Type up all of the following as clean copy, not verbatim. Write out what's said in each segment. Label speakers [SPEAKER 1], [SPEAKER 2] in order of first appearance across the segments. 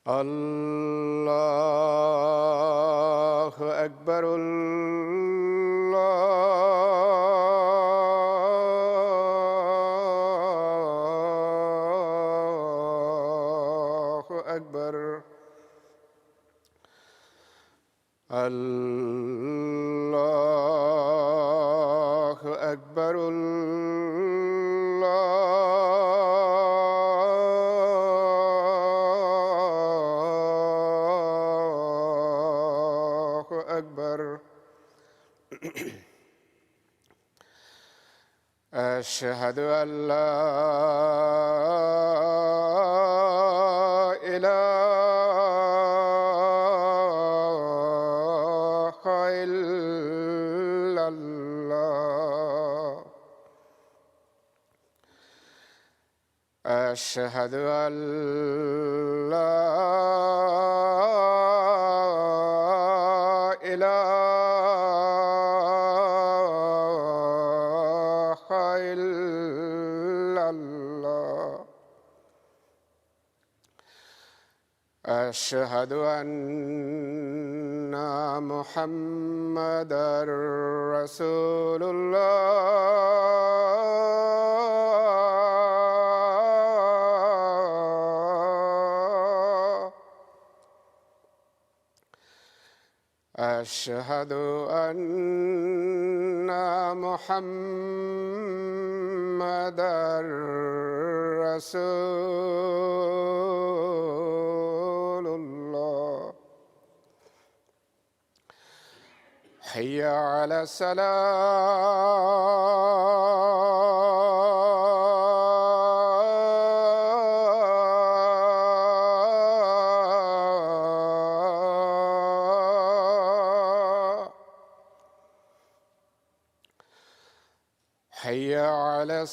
[SPEAKER 1] الله أكبر. الله أكبر. الله أكبر. الله أكبر. أشهد أن لا إله إلا الله. أشهد أن لا إله إلا الله. أشهد أن محمدًا رسول الله. أشهد أن محمدًا رسول الله. حي على الصلاة. حي على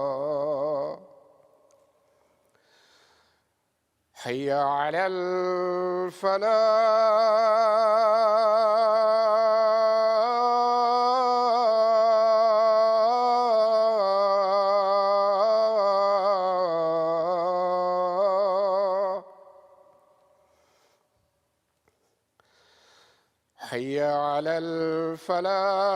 [SPEAKER 1] الصلاة. حي على الفلاح. حي على الفلاح.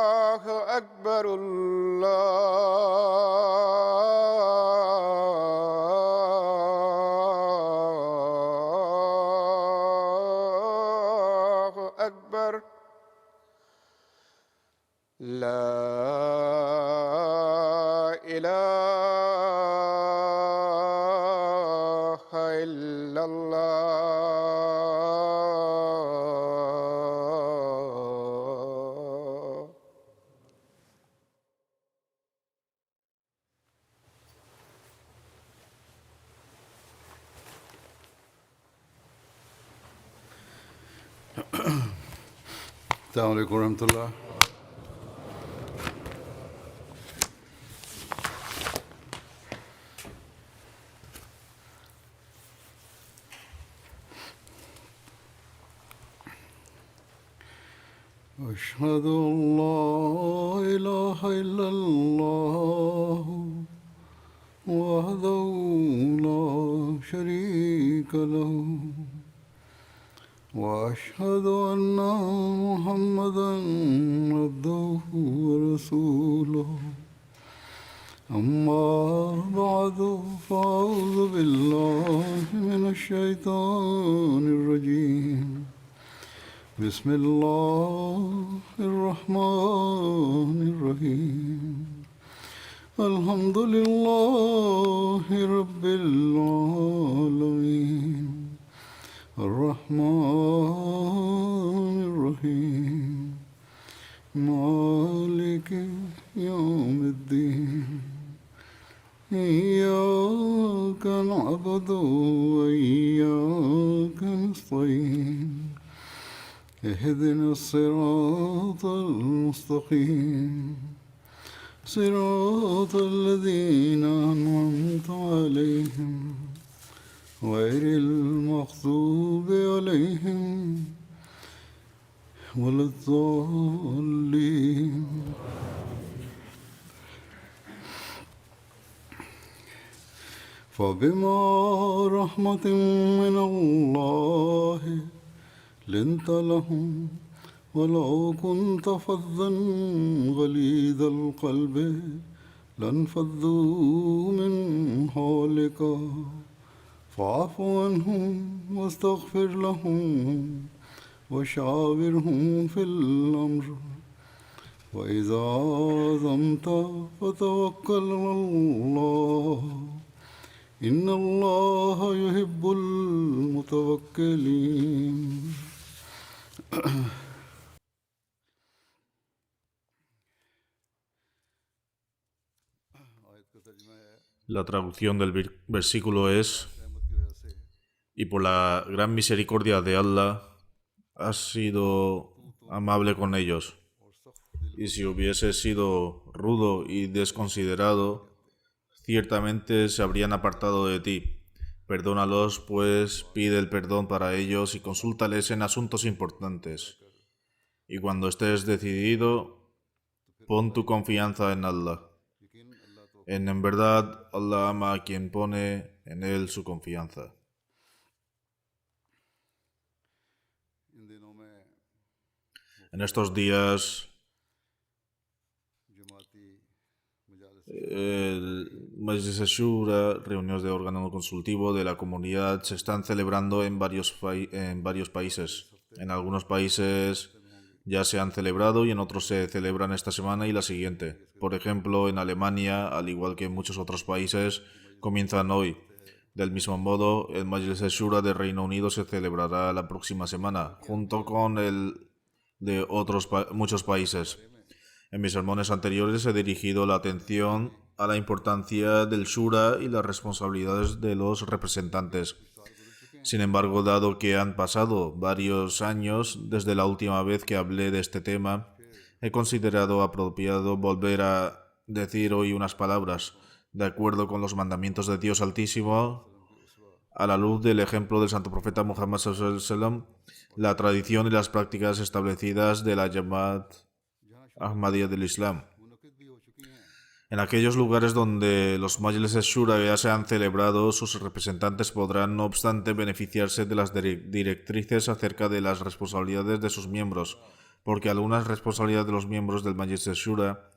[SPEAKER 1] الله أكبر. الله أكبر. لا إله إلا الله.
[SPEAKER 2] السلام عليكم ورحمة الله. أشهد أن لا إله إلا الله وحده لا شريك له وأشهد أن محمدًا عبده ورسوله. أما بعد فأعوذ بالله من الشيطان الرجيم. بسم الله الرحمن الرحيم. الحمد لله رب العالمين. الرحمن الرحيم. مالك يوم الدين. إياك نعبد وإياك نستعين اهدنا الصراط المستقيم صراط الذين أنعمت عليهم غير المغضوب عليهم ولا الضالين. فبما رحمة من الله لنت لهم ولو كنت فظا غليظ القلب لانفضوا من حولك فاعف عنهم واستغفر لهم وشاورهم في الأمر وإذا عزمت فتوكل على الله إن الله يحب المتوكلين.
[SPEAKER 3] La traducción del versículo es: y por la gran misericordia de Allah has sido amable con ellos. Y si hubiese sido rudo y desconsiderado, ciertamente se habrían apartado de ti. Perdónalos, pues, pide el perdón para ellos y consúltales en asuntos importantes. Y cuando estés decidido, pon tu confianza en Allah. En verdad, Allah ama a quien pone en él su confianza. En estos días, el Majlis Shura, reuniones de órgano consultivo de la comunidad, se están celebrando en varios países. En algunos países ya se han celebrado y en otros se celebran esta semana y la siguiente. Por ejemplo, en Alemania, al igual que en muchos otros países, comienzan hoy. Del mismo modo, el Majlis Shura de Reino Unido se celebrará la próxima semana, junto con el de muchos países. En mis sermones anteriores he dirigido la atención a la importancia del Shura y las responsabilidades de los representantes. Sin embargo, dado que han pasado varios años desde la última vez que hablé de este tema, he considerado apropiado volver a decir hoy unas palabras, de acuerdo con los mandamientos de Dios Altísimo, a la luz del ejemplo del Santo Profeta Muhammad sallallahu alaihi wasallam, la tradición y las prácticas establecidas de la Jamaat Ahmadiyya del Islam. En aquellos lugares donde los Majlis Shura ya se han celebrado, sus representantes podrán, no obstante, beneficiarse de las directrices acerca de las responsabilidades de sus miembros, porque algunas responsabilidades de los miembros del Majlis Shura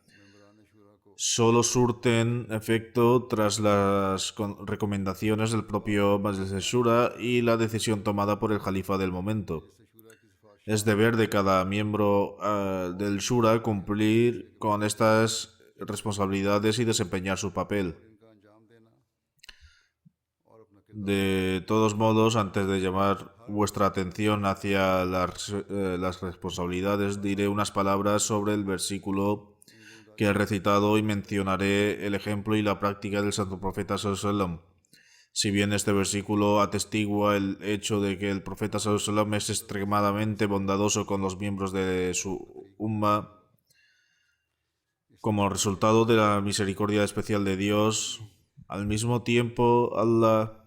[SPEAKER 3] solo surten efecto tras las recomendaciones del propio Majlis Shura y la decisión tomada por el Jalifa del momento. Es deber de cada miembro del Shura cumplir con estas responsabilidades y desempeñar su papel. De todos modos, antes de llamar vuestra atención hacia las responsabilidades, diré unas palabras sobre el versículo que he recitado y mencionaré el ejemplo y la práctica del Santo Profeta sallallahu alaihi wasallam. Si bien este versículo atestigua el hecho de que el Profeta sallallahu alaihi wasallam es extremadamente bondadoso con los miembros de su umma, como resultado de la misericordia especial de Dios, al mismo tiempo Allah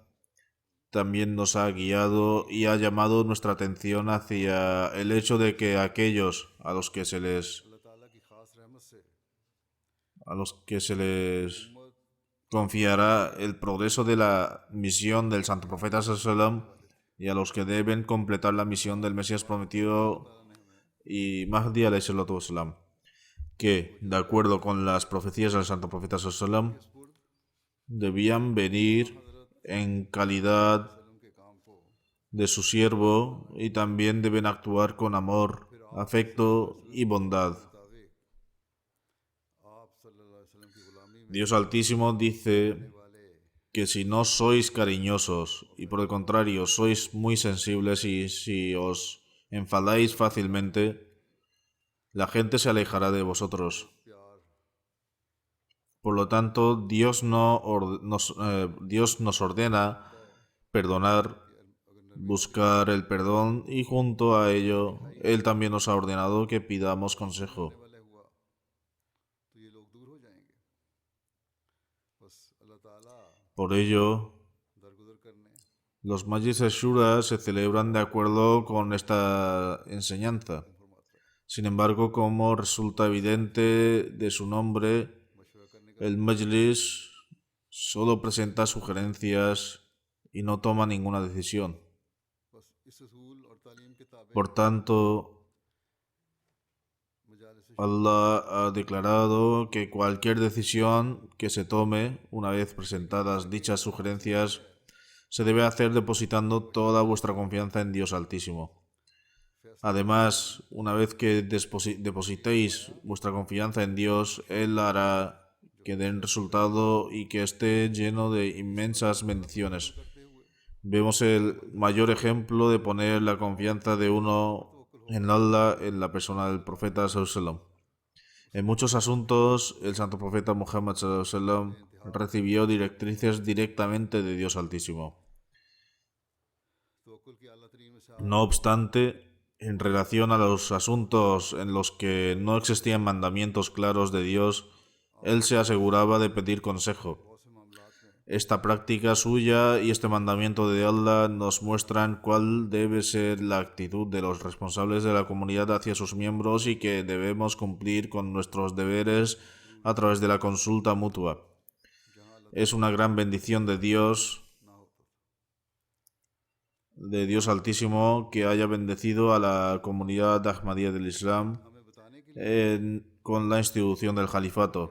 [SPEAKER 3] también nos ha guiado y ha llamado nuestra atención hacia el hecho de que aquellos a los que se les confiará el progreso de la misión del Santo Profeta sallallahu alaihi wasallam y a los que deben completar la misión del Mesías prometido y Mahdi alayhi salatu wasalam, que, de acuerdo con las profecías del Santo Profeta sallallahu alaihi wasallam, debían venir en calidad de su siervo y también deben actuar con amor, afecto y bondad. Dios Altísimo dice que si no sois cariñosos y por el contrario sois muy sensibles y si os enfadáis fácilmente, la gente se alejará de vosotros. Por lo tanto, Dios nos ordena perdonar buscar el perdón y junto a ello, Él también nos ha ordenado que pidamos consejo.
[SPEAKER 2] वाले हुआ तो ये लोग दूर हो जाएंगे बस अल्लाह ताला
[SPEAKER 3] Por ello,
[SPEAKER 2] दरगुजर करने
[SPEAKER 3] los Majlis Shura se celebran de acuerdo con esta enseñanza. Sin embargo, como resulta evidente de su nombre,
[SPEAKER 2] मशवरा करने का
[SPEAKER 3] el Majlis solo presenta sugerencias y no toma ninguna decisión.
[SPEAKER 2] बस इस असूल और तालीम के ताबे
[SPEAKER 3] Por tanto,
[SPEAKER 2] मजालिस
[SPEAKER 3] Allah ha declarado que cualquier decisión que se tome, una vez presentadas dichas sugerencias, se debe hacer depositando toda vuestra confianza en Dios Altísimo. Además, una vez que depositéis vuestra confianza en Dios, Él hará que den resultado y que esté lleno de inmensas bendiciones. Vemos el mayor ejemplo de poner la confianza de uno en Allah en la persona del profeta sallallahu alaihi wasallam. En muchos asuntos, el santo profeta Muhammad sallallahu alaihi wasallam recibió directrices directamente de Dios Altísimo.
[SPEAKER 2] तवक्कुल की आला तरीन मिसाल
[SPEAKER 3] No obstante, en relación a los asuntos en los que no existían mandamientos claros de Dios, él se aseguraba de pedir consejo.
[SPEAKER 2] बहुत से मामलात में
[SPEAKER 3] Esta práctica suya y este mandamiento de Allah nos muestran cuál debe ser la actitud de los responsables de la comunidad hacia sus miembros y que debemos cumplir con nuestros deberes a través de la consulta mutua. Es una gran bendición de Dios Altísimo que haya bendecido a la comunidad Ahmadiyya del Islam
[SPEAKER 2] हमें बताने के लिए
[SPEAKER 3] con la institución del califato.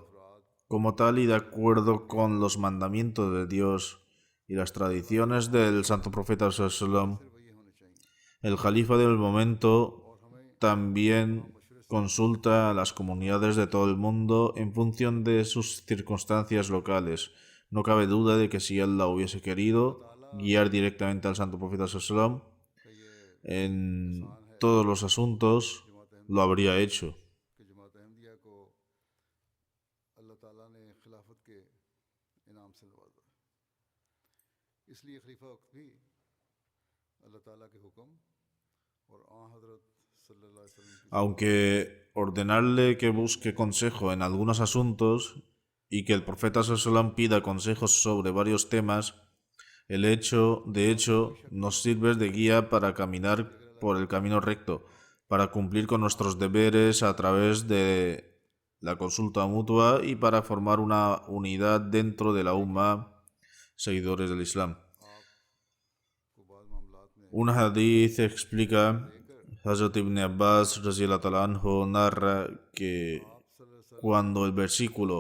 [SPEAKER 3] Como tal y de acuerdo con los mandamientos de Dios y las tradiciones del santo profeta sallallahu alaihi wasallam,
[SPEAKER 2] ये होने चाहिए
[SPEAKER 3] el califa del momento también consulta a las comunidades de todo el mundo en función de sus circunstancias locales. No cabe duda de que si Allah hubiese querido guiar directamente al santo profeta sallallahu alaihi wasallam en todos los asuntos, lo habría hecho.
[SPEAKER 2] कि जमात अहमदिया को अल्लाह ताला ने खिलाफत के इनाम से नवाजा इसलिए खलीफा वक्त भी अल्लाह ताला के हुक्म और आ हजरत सल्लल्लाहु अलैहि वसल्लम की
[SPEAKER 3] Aunque ordenarle que busque consejo en algunos asuntos y que el profeta sallallahu alaihi wasallam pida consejos sobre varios temas, de hecho, nos sirve de guía para caminar por el camino recto, para cumplir con nuestros deberes a través de la consulta mutua y para formar una unidad dentro de la Ummah, seguidores del Islam.
[SPEAKER 2] को बाद मामलात में
[SPEAKER 3] Un hadith explica, Hazrat Ibn Abbas radhiyallahu ta'ala anhu narra que cuando el versículo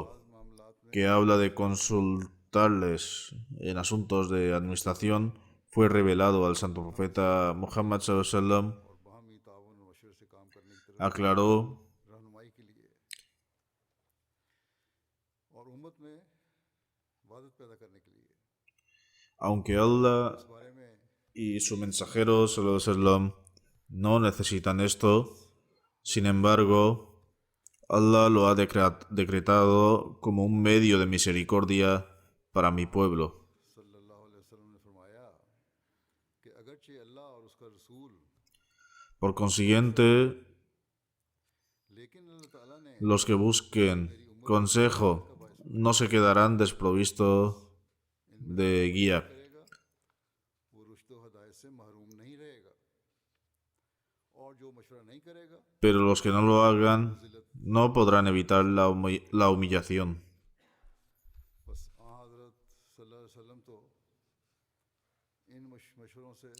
[SPEAKER 3] que habla de consultarles en asuntos de administración fue revelado al santo profeta Muhammad sallallahu alaihi wasallam,
[SPEAKER 2] और बाहमी ताउन और मशवरे से काम करने की तरफ
[SPEAKER 3] aclaró
[SPEAKER 2] रहनुमाई के लिए और उम्मत में वादत पैदा करने के लिए
[SPEAKER 3] aunque Allah
[SPEAKER 2] इस बारे में
[SPEAKER 3] y su mensajero sallallahu alaihi wasallam no necesitan esto, sin embargo, Allah lo ha decretado como un medio de misericordia para mi pueblo.
[SPEAKER 2] सल्लल्लाहु अलैहि वसल्लम ने फरमाया कि अगरचे अल्लाह और उसका रसूल
[SPEAKER 3] Por consiguiente,
[SPEAKER 2] लेकिन अल्लाह ताला ने
[SPEAKER 3] los que busquen consejo no se quedarán desprovistos de guía,
[SPEAKER 2] करेगा वो रुश्द व हदायत से महरूम नहीं रहेगा और जो मशवरा नहीं करेगा
[SPEAKER 3] pero los que no lo hagan no podrán evitar la humillación.
[SPEAKER 2] बस आ हजरत सल्लल्लाहु अलैहि वसल्लम तो इन मशवरों से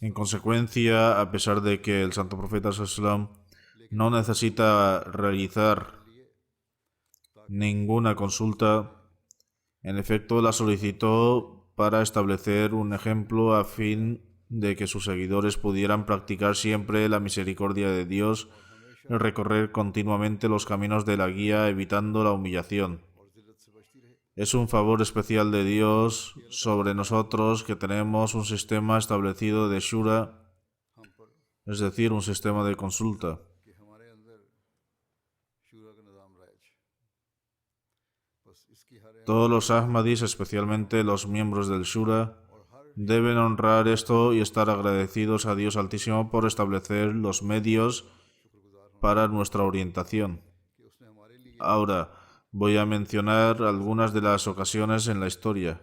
[SPEAKER 3] En consecuencia, a pesar de que el santo profeta sallallahu alaihi wasallam no necesita realizar ninguna consulta, en efecto la solicitó para establecer un ejemplo a fin de que sus seguidores pudieran practicar siempre la misericordia de Dios y recorrer continuamente los caminos de la guía evitando la humillación.
[SPEAKER 2] और जिल्लत से बचती रहे
[SPEAKER 3] Es un favor especial de Dios sobre nosotros que tenemos un sistema establecido de Shura,
[SPEAKER 2] हम पर
[SPEAKER 3] es decir, un sistema de consulta.
[SPEAKER 2] कि हमारे अंदर शूरा का निज़ाम राइज बस इसकी हर
[SPEAKER 3] Todos los Ahmadis, especialmente los miembros del Shura,
[SPEAKER 2] और हर
[SPEAKER 3] Deben honrar esto y estar agradecidos a Dios Altísimo por establecer los medios para nuestra orientación. Ahora voy a mencionar algunas de las ocasiones en la historia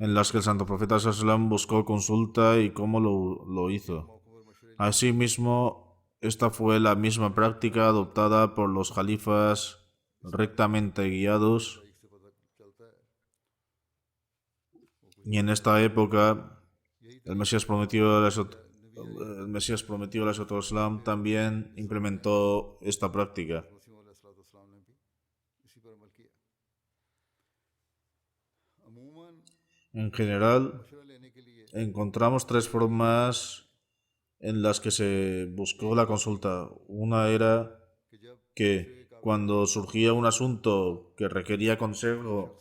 [SPEAKER 3] en las que el Santo Profeta Sallam buscó consulta y cómo lo hizo. Asimismo, esta fue la misma práctica adoptada por los jalifas rectamente guiados, y en esta época el Mesías prometido Islam también implementó esta práctica. En general, encontramos tres formas en las que se buscó la consulta. Una era que cuando surgía un asunto que requería consejo,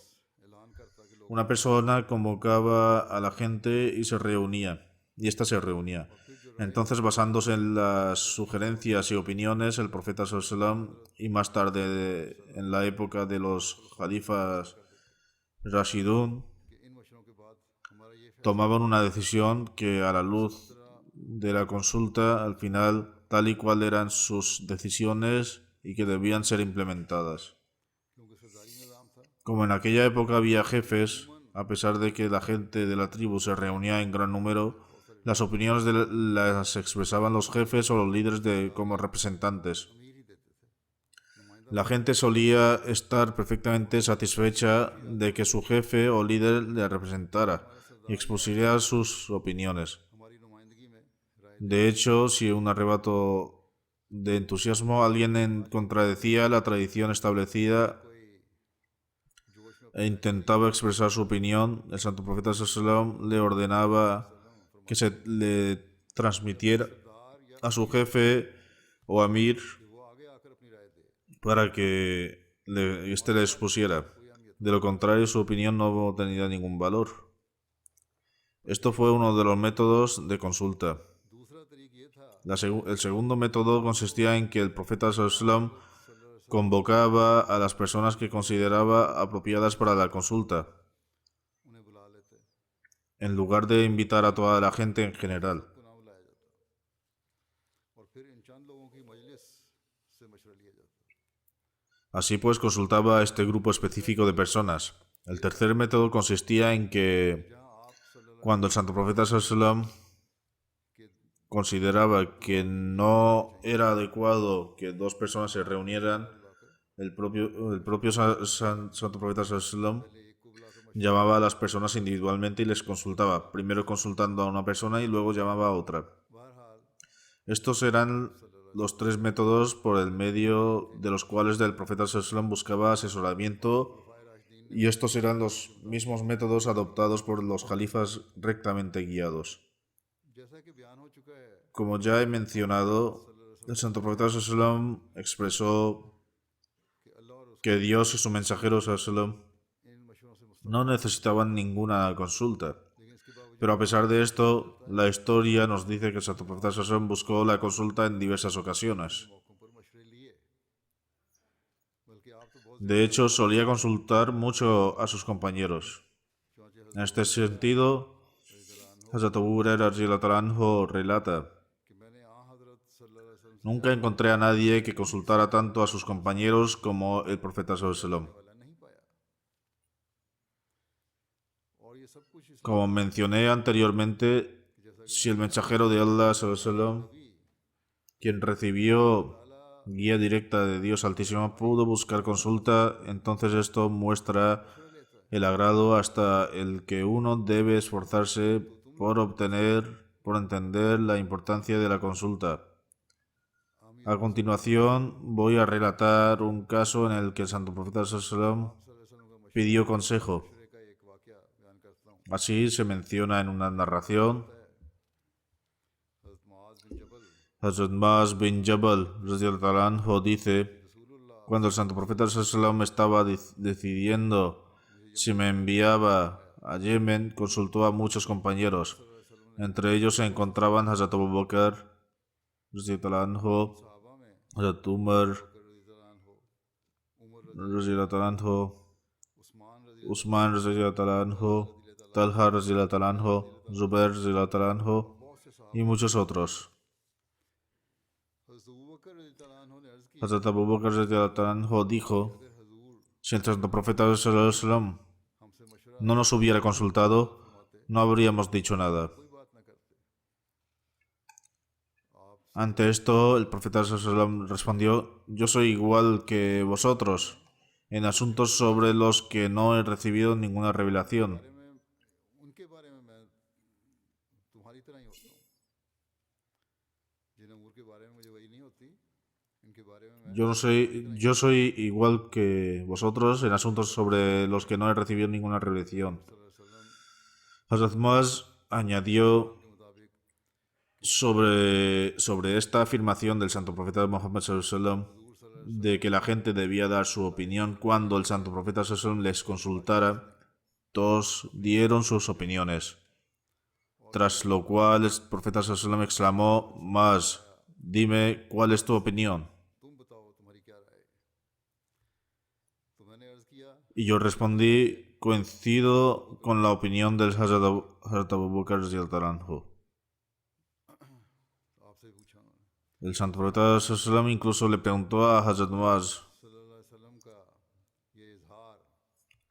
[SPEAKER 3] una persona convocaba a la gente y ésta se reunía. Entonces, basándose en las sugerencias y opiniones, el profeta sallam y más tarde en la época de los jalifas Rashidun tomaban una decisión que, a la luz de la consulta, al final tal y cual eran sus decisiones y que debían ser implementadas. Como en aquella época había jefes, a pesar de que la gente de la tribu se reunía en gran número, las opiniones las expresaban los jefes o los líderes como representantes. La gente solía estar perfectamente satisfecha de que su jefe o líder le representara y expusiera sus opiniones. De hecho, si un arrebato de entusiasmo alguien contradecía la tradición establecida e intentaba expresar su opinión, el Santo Profeta sallam le ordenaba que se le transmitiera a su jefe o amir para que éste le expusiera. De lo contrario, su opinión no tenía ningún valor. Esto fue uno de los métodos de consulta. El segundo método consistía en que el profeta sallam convocaba a las personas que consideraba apropiadas para la consulta, en lugar de invitar a toda la gente en general. Así pues, consultaba a este grupo específico de personas. El tercer método consistía en que, cuando el Santo Profeta sallam consideraba que no era adecuado que dos personas se reunieran, el propio Santo Profeta sallam llamaba a las personas individualmente y les consultaba, primero consultando a una persona y luego llamaba a otra. Estos eran los tres métodos por el medio de los cuales el Profeta sallam buscaba asesoramiento, y estos eran los mismos métodos adoptados por los califas rectamente guiados. Como ya he mencionado, el Santo Profeta sallam expresó que Dios y su mensajero sallam no necesitaban ninguna consulta. Pero a pesar de esto, la historia nos dice que el Santo Profeta sallam buscó la consulta en diversas ocasiones. De hecho, solía consultar mucho a sus compañeros. En este sentido, Hazrat Abu Hurairah radhiyallahu anhu relata: nunca encontré a nadie que consultara tanto a sus compañeros como el Profeta sallallahu alaihi wasallam. Como mencioné anteriormente, si el mensajero de Allah sallallahu alaihi wasallam, quien recibió guía directa de Dios Altísimo, pudo buscar consulta, entonces esto muestra el agrado hasta el que uno debe esforzarse por entender la importancia de la consulta. A continuación, voy a relatar un caso en el que el Santo Profeta sallallahu alaihi wasallam pidió consejo. Así se menciona en una narración. Hazrat Muaz bin Jabal radhiyallahu anhu dice: cuando el Santo Profeta sallallahu alaihi wasallam estaba decidiendo si me enviaba a Yemen, consultó a muchos compañeros. Entre ellos se encontraban Hazrat Abu Bakr radhiyallahu anhu, Hazrat Umar radhiyallahu anhu, Usman radhiyallahu anhu, Talha radhiyallahu anhu, Zubair radhiyallahu anhu y muchos otros. Hazrat Abu Bakr radhiyallahu anhu dijo: si el santo profeta sallallahu alaihi wasallam no nos hubiera consultado, no habríamos dicho nada. Ante esto, el profeta sallallahu alaihi wasallam respondió: yo soy igual que vosotros en asuntos sobre los que no he recibido ninguna revelación. Yo soy igual que vosotros en asuntos sobre los que no he recibido ninguna revelación. Hazrat Muaz añadió sobre esta afirmación del santo profeta Muhammad sallallahu alaihi wasallam de que la gente debía dar su opinión cuando el santo profeta sallallahu alaihi wasallam les consultara. Todos dieron sus opiniones, tras lo cual el profeta sallallahu alaihi wasallam exclamó: Muaz, dime, ¿cuál es tu opinión? Y yo respondí: coincido con la opinión del Hazrat Abu Bakr radhiyallahu anhu. El santo profeta sallallahu alaihi wasallam incluso le preguntó a Hazrat Muaz.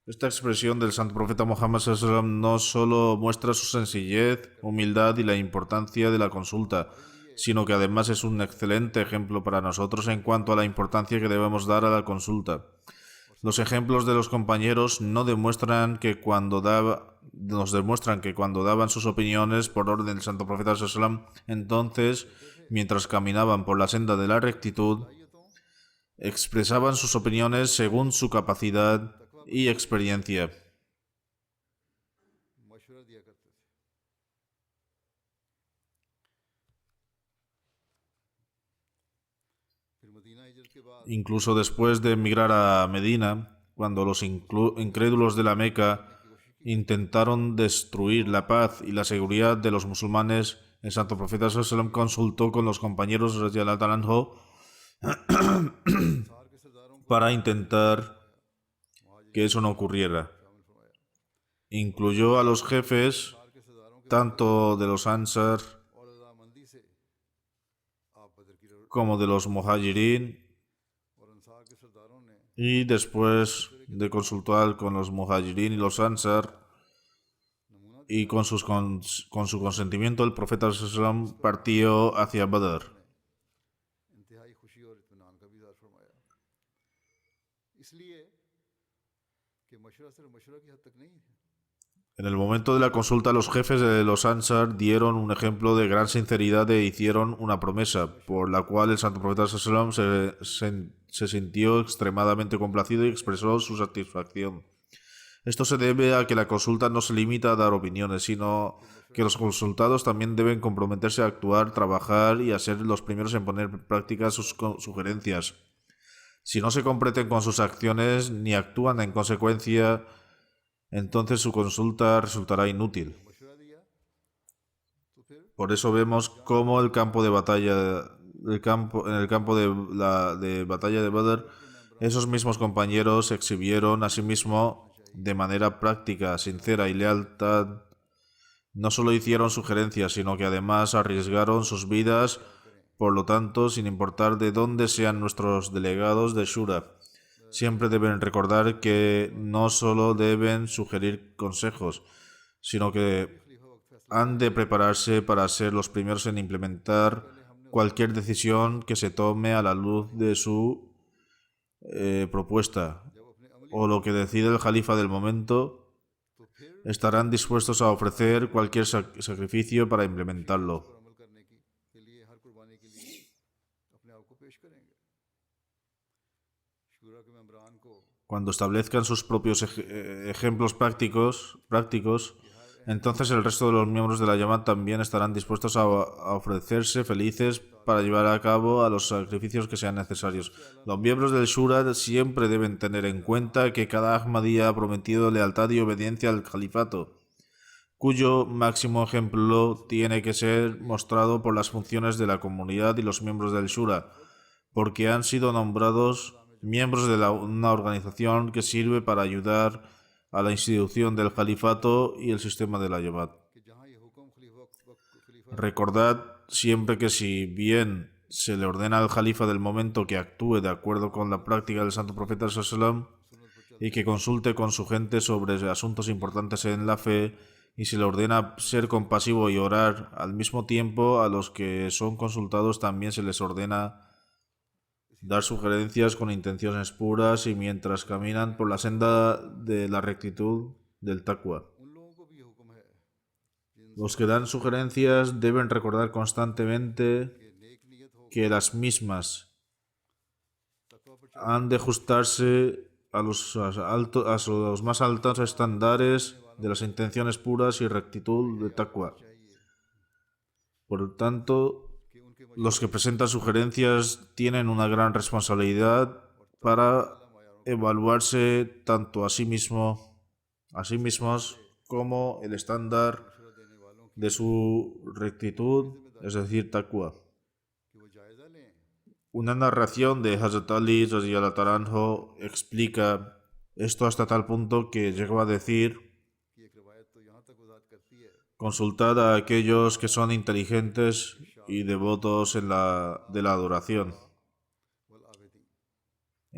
[SPEAKER 3] Esta expresión del santo profeta Muhammad sallallahu alaihi wasallam no solo muestra su sencillez, humildad y la importancia de la consulta, sino que además es un excelente ejemplo para nosotros en cuanto a la importancia que debemos dar a la consulta. Los ejemplos de los compañeros nos demuestran que cuando daban sus opiniones por orden del santo profeta sallallahu alaihi wasallam, entonces, mientras caminaban por la senda de la rectitud, expresaban sus opiniones según su capacidad y experiencia. Incluso después de emigrar a Medina, cuando los incrédulos de la Meca intentaron destruir la paz y la seguridad de los musulmanes, el santo profeta sallallahu alaihi wasallam consultó con los compañeros radhiyallahu anhu para intentar que eso no ocurriera. Incluyó a los jefes tanto de los Ansar como de los Muhajirin, y después de consultar con los Muhajirin y los Ansar y con su consentimiento, el profeta sallallahu alaihi wasallam partió hacia Badr. En el momento de la consulta, los jefes de los Ansar dieron un ejemplo de gran sinceridad e hicieron una promesa, por la cual el santo profeta sallallahu alaihi wasallam se sintió extremadamente complacido y expresó su satisfacción. Esto se debe a que la consulta no se limita a dar opiniones, sino que los consultados también deben comprometerse a actuar, trabajar y a ser los primeros en poner en práctica sus sugerencias. Si no se comprometen con sus acciones ni actúan en consecuencia, entonces su consulta resultará inútil. Por eso vemos cómo en el campo de batalla de Badr, esos mismos compañeros exhibieron asimismo de manera práctica, sincera y lealtad. No solo hicieron sugerencias, sino que además arriesgaron sus vidas. Por lo tanto, sin importar de dónde sean nuestros delegados de Shura, siempre deben recordar que no solo deben sugerir consejos, sino que han de prepararse para ser los primeros en implementar cualquier decisión que se tome a la luz de su propuesta o lo que decide el Jalifa del momento. Estarán dispuestos a ofrecer cualquier sacrificio para implementarlo. Cuando establezcan sus propios ejemplos prácticos, entonces el resto de los miembros de la Jamaat también estarán dispuestos a ofrecerse felices para llevar a cabo a los sacrificios que sean necesarios. Los miembros del Shura siempre deben tener en cuenta que cada Ahmadiyya ha prometido lealtad y obediencia al califato, cuyo máximo ejemplo tiene que ser mostrado por las funciones de la comunidad y los miembros del Shura, porque han sido nombrados miembros de una organización que sirve para ayudar a la institución del califato y el sistema de la Jamaat.
[SPEAKER 2] कि जहाँ ये हुक्म खलीफा
[SPEAKER 3] Recordad siempre que si bien se le ordena al califa del momento que actúe de acuerdo con la práctica del santo profeta sallallahu y que consulte con su gente sobre asuntos importantes en la fe, y se le ordena ser compasivo y orar al mismo tiempo, a los que son consultados también se les ordena dar sugerencias con intenciones puras y mientras caminan por la senda de la rectitud del taqwa.
[SPEAKER 2] उन लोगों को भी ये हुक्म है
[SPEAKER 3] Los que dan sugerencias deben recordar constantemente
[SPEAKER 2] कि नेक नियत हो
[SPEAKER 3] que las mismas
[SPEAKER 2] तकवा पर
[SPEAKER 3] han de ajustarse a los más altos estándares de las intenciones puras y rectitud de taqwa.
[SPEAKER 2] चाहिए
[SPEAKER 3] Por tanto,
[SPEAKER 2] कि उनके
[SPEAKER 3] los que presentan sugerencias tienen una gran responsabilidad para evaluarse tanto a sí mismos como el estándar
[SPEAKER 2] मशवरा देने वालों की
[SPEAKER 3] de su rectitud, es decir, taqwa.
[SPEAKER 2] कि वो जायजा लें
[SPEAKER 3] Una narración de Hazrat Ali radhiyallahu ta'ala anhu explica esto hasta tal punto que llegó a decir:
[SPEAKER 2] कि एक रिवायत तो यहाँ तक वजाहत करती है
[SPEAKER 3] consultad a aquellos que son inteligentes y devotos de la adoración.
[SPEAKER 2] वल Abidin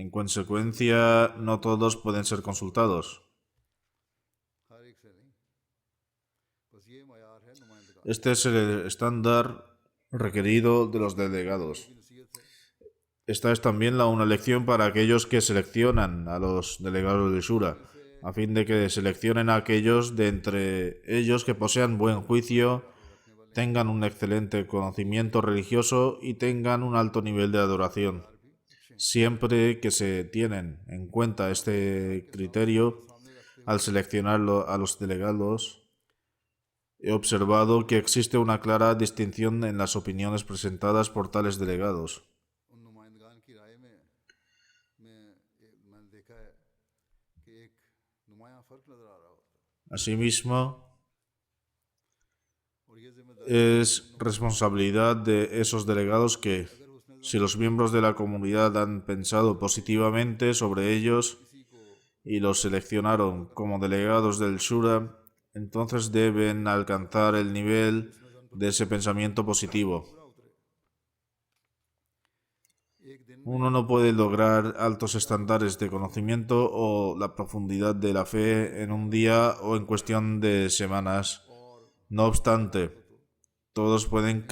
[SPEAKER 3] En consecuencia, no todos pueden ser consultados.
[SPEAKER 2] हर एक से नहीं बस ये मयार है नुमाइंदगान
[SPEAKER 3] Este es el estándar requerido de los delegados.
[SPEAKER 2] की नसीहत है
[SPEAKER 3] Esta es también una lección para aquellos que seleccionan a los delegados de Shura, a fin de que seleccionen a aquellos de entre ellos que posean buen juicio, tengan un excelente conocimiento religioso y tengan un alto nivel de adoración. Siempre que se tienen en cuenta este criterio, al seleccionar a los delegados, he observado que existe una clara distinción en las opiniones presentadas por tales delegados.
[SPEAKER 2] उन नुमाइंदगान की राय में मैंने देखा है कि एक नुमाया फ़र्क नज़र आ रहा होता
[SPEAKER 3] Asimismo,
[SPEAKER 2] है और ये जिम्मेदारी
[SPEAKER 3] es responsabilidad de esos delegados que, si los miembros de la comunidad han pensado positivamente sobre ellos
[SPEAKER 2] किसी को
[SPEAKER 3] y los seleccionaron como delegados del Shura, entonces deben alcanzar el nivel de ese pensamiento positivo.
[SPEAKER 2] पूरा उतरे एक दिन
[SPEAKER 3] Uno no puede lograr altos estándares de conocimiento o la profundidad de la fe en un día o en cuestión de semanas. No obstante, todos pueden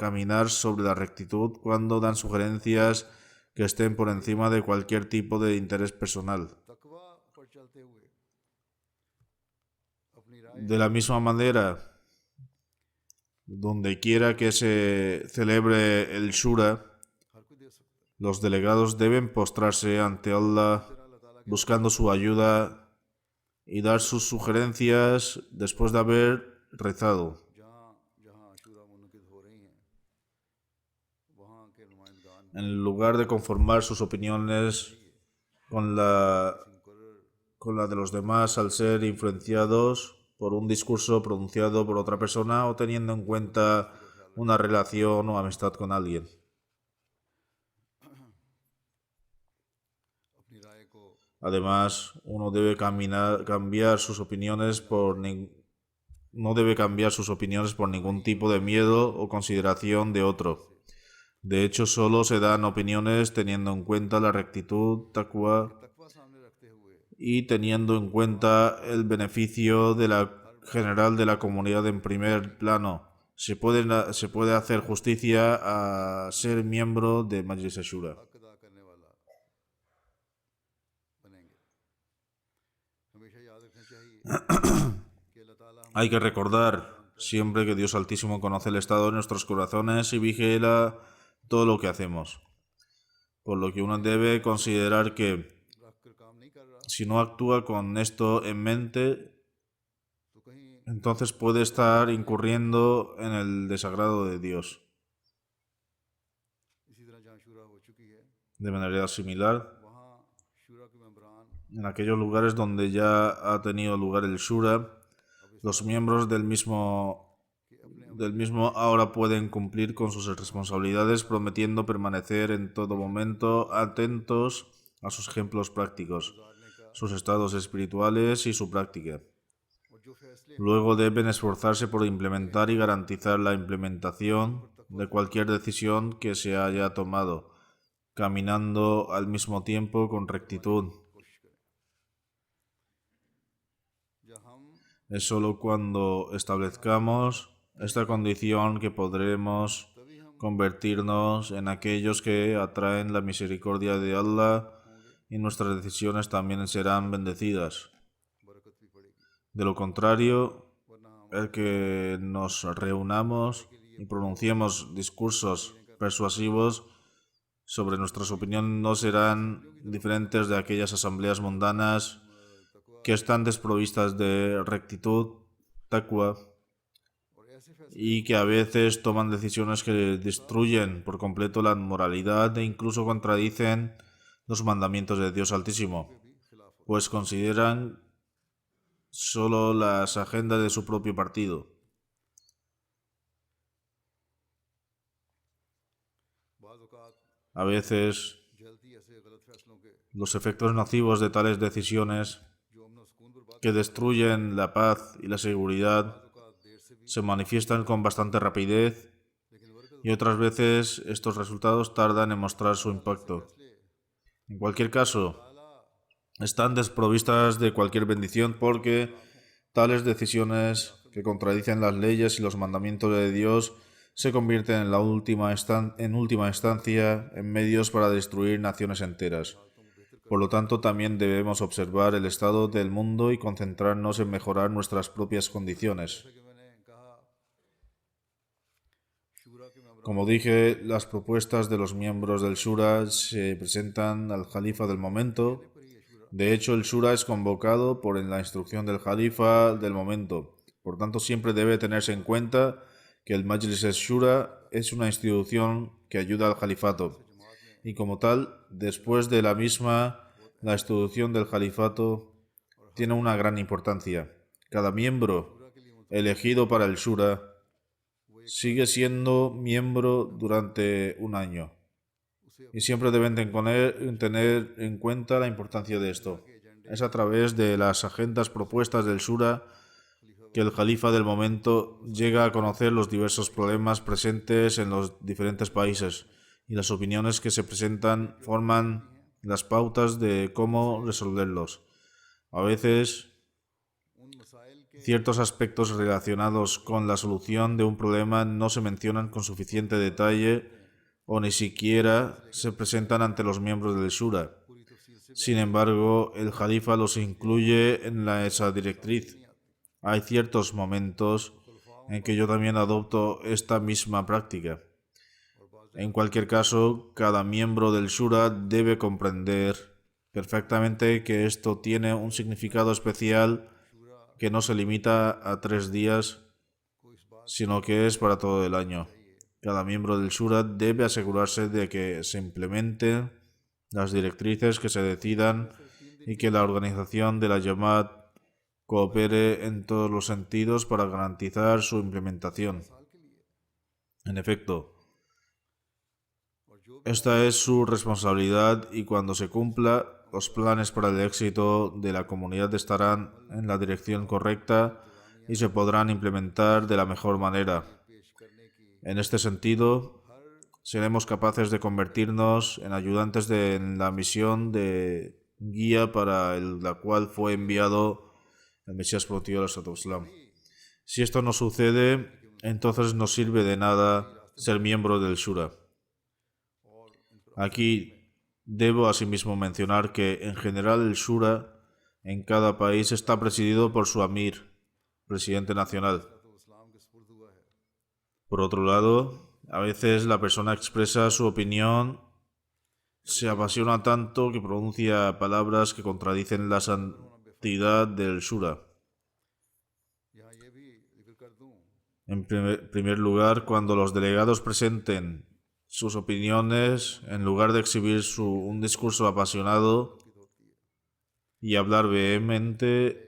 [SPEAKER 3] caminar sobre la rectitud cuando dan sugerencias que estén por encima de cualquier tipo de interés personal.
[SPEAKER 2] तकवा पर चलते हुए अपनी राय
[SPEAKER 3] De la misma manera, donde quiera que se celebre el Shura,
[SPEAKER 2] हर कोई दे सकता है
[SPEAKER 3] los delegados deben postrarse ante Allah
[SPEAKER 2] फिर अल्लाह ताला के
[SPEAKER 3] buscando su ayuda y dar sus sugerencias después de haber rezado.
[SPEAKER 2] जहाँ जहाँ अशूरा मुनक़िद हो रही हैं वहाँ के नुमाइंदगान
[SPEAKER 3] En lugar de conformar sus opiniones con la de los demás al ser influenciados por un discurso pronunciado por otra persona o teniendo en cuenta una relación o amistad con alguien.
[SPEAKER 2] अपनी राय को
[SPEAKER 3] Además, uno debe cambiar sus opiniones no debe cambiar sus opiniones por ningún tipo de miedo o consideración de otro. De hecho, solo se dan opiniones teniendo en cuenta la rectitud, taqwa
[SPEAKER 2] तकवा सामने रखते हुए
[SPEAKER 3] y teniendo en cuenta el beneficio general de la comunidad en primer plano. Se puede hacer justicia a ser miembro de Majlis Ashura.
[SPEAKER 2] हक अदा करने वाला बनेंगे हमेशा याद रखना चाहिए कि अल्लाह ताला
[SPEAKER 3] Hay que recordar siempre que Dios Altísimo conoce el estado de nuestros corazones y vigila todo lo que hacemos. Por lo que uno debe considerar que
[SPEAKER 2] रख कर काम नहीं कर रहा
[SPEAKER 3] si no actúa con esto en mente,
[SPEAKER 2] तो कहीं
[SPEAKER 3] entonces puede estar incurriendo en el desagrado de Dios.
[SPEAKER 2] इसी तरह जहाँ शूरा हो चुकी है
[SPEAKER 3] De manera similar,
[SPEAKER 2] वहाँ शूरा के मेंबरान
[SPEAKER 3] en aquellos lugares donde ya ha tenido lugar el Shura, los miembros del mismo ahora pueden cumplir con sus responsabilidades prometiendo permanecer en todo momento atentos a sus ejemplos prácticos. sus estados espirituales y su práctica.
[SPEAKER 2] और जो फैसले
[SPEAKER 3] Luego deben esforzarse por implementar y garantizar la implementación de cualquier decisión que se haya tomado, caminando al mismo tiempo con rectitud.
[SPEAKER 2] कोशिश करें जब हम
[SPEAKER 3] Es sólo cuando establezcamos esta condición que podremos
[SPEAKER 2] तभी हम
[SPEAKER 3] convertirnos en aquellos que atraen la misericordia de Allah y nuestras decisiones también serán bendecidas.
[SPEAKER 2] बरकत भी पड़ेगी
[SPEAKER 3] De lo contrario,
[SPEAKER 2] वरना हम
[SPEAKER 3] el que nos reunamos y pronunciemos discursos persuasivos sobre nuestras opiniones no serán diferentes de aquellas asambleas mundanas que están desprovistas de rectitud, taqwa,
[SPEAKER 2] और ऐसे फैसले
[SPEAKER 3] y que a veces toman decisiones que destruyen por completo la moralidad e incluso contradicen los mandamientos de Dios Altísimo,
[SPEAKER 2] भी खिलाफ होते
[SPEAKER 3] pues consideran solo las agendas de su propio partido.
[SPEAKER 2] बाज़ औक़ात
[SPEAKER 3] A veces
[SPEAKER 2] जल्दी ऐसे गलत फैसलों के
[SPEAKER 3] los efectos nocivos de tales decisiones
[SPEAKER 2] जो अमन और सुकून बर्बाद
[SPEAKER 3] que destruyen la paz y la seguridad
[SPEAKER 2] बाज़ औक़ात देर से भी
[SPEAKER 3] se manifiestan con bastante rapidez
[SPEAKER 2] लेकिन बरकत
[SPEAKER 3] y otras veces estos resultados tardan en mostrar su impacto.
[SPEAKER 2] फैसले
[SPEAKER 3] En cualquier caso,
[SPEAKER 2] ताला
[SPEAKER 3] están desprovistas de cualquier bendición porque tales decisiones que contradicen las leyes y los mandamientos de Dios se convierten en última instancia en medios para destruir naciones enteras. Por lo tanto, también debemos observar el estado del mundo y concentrarnos en mejorar nuestras propias condiciones.
[SPEAKER 2] जैसा कि मैंने कहा शूरा के member
[SPEAKER 3] Como dije, las propuestas de los miembros del Shura se presentan al Jalifa del momento.
[SPEAKER 2] पर ही ये शूरा
[SPEAKER 3] De hecho, el Shura es convocado por la instrucción del Jalifa del momento. Por tanto, siempre debe tenerse en cuenta que el Majlis al-Shura es una institución que ayuda al Jalifato. Y como tal, después de la misma, la institución del Jalifato tiene una gran importancia. Cada miembro elegido para el Shura sigue siendo miembro durante un año. Y siempre deben tener en cuenta la importancia de esto. Es a través de las agendas propuestas del Shura que el Jalifa del momento llega a conocer los diversos problemas presentes en los diferentes países y las opiniones que se presentan forman las pautas de cómo resolverlos. A veces,
[SPEAKER 2] उन मसाइल के
[SPEAKER 3] ciertos aspectos relacionados con la solución de un problema no se mencionan con suficiente detalle o ni siquiera se presentan ante los miembros del Shura.
[SPEAKER 2] पूरी तफसील से
[SPEAKER 3] Sin embargo, el Jalifa los incluye en esa directriz. Hay ciertos momentos en que yo también adopto esta misma práctica. En cualquier caso, cada miembro del Shura debe comprender perfectamente que esto tiene un significado especial que no se limita a 3 días, sino que es para todo el año. Cada miembro del Shura debe asegurarse de que se implementen las directrices que se decidan y que la organización de la Jamaat coopere en todos los sentidos para garantizar su implementación. En efecto, esta es su responsabilidad y cuando se cumpla, los planes para el éxito de la comunidad estarán en la dirección correcta y se podrán implementar de la mejor manera. En este sentido, seremos capaces de convertirnos en ayudantes en la misión de guía para la cual fue enviado el Mesías prometido al Islam. Si esto no sucede, entonces no sirve de nada ser miembro del Shura. Aquí debo asimismo mencionar que en general el Shura en cada país está presidido por su Amir, presidente nacional. Por otro lado, a veces la persona expresa su opinión, se apasiona tanto que pronuncia palabras que contradicen la santidad del Shura. En primer lugar, cuando los delegados presenten sus opiniones, en lugar de exhibir un discurso apasionado y hablar vehemente,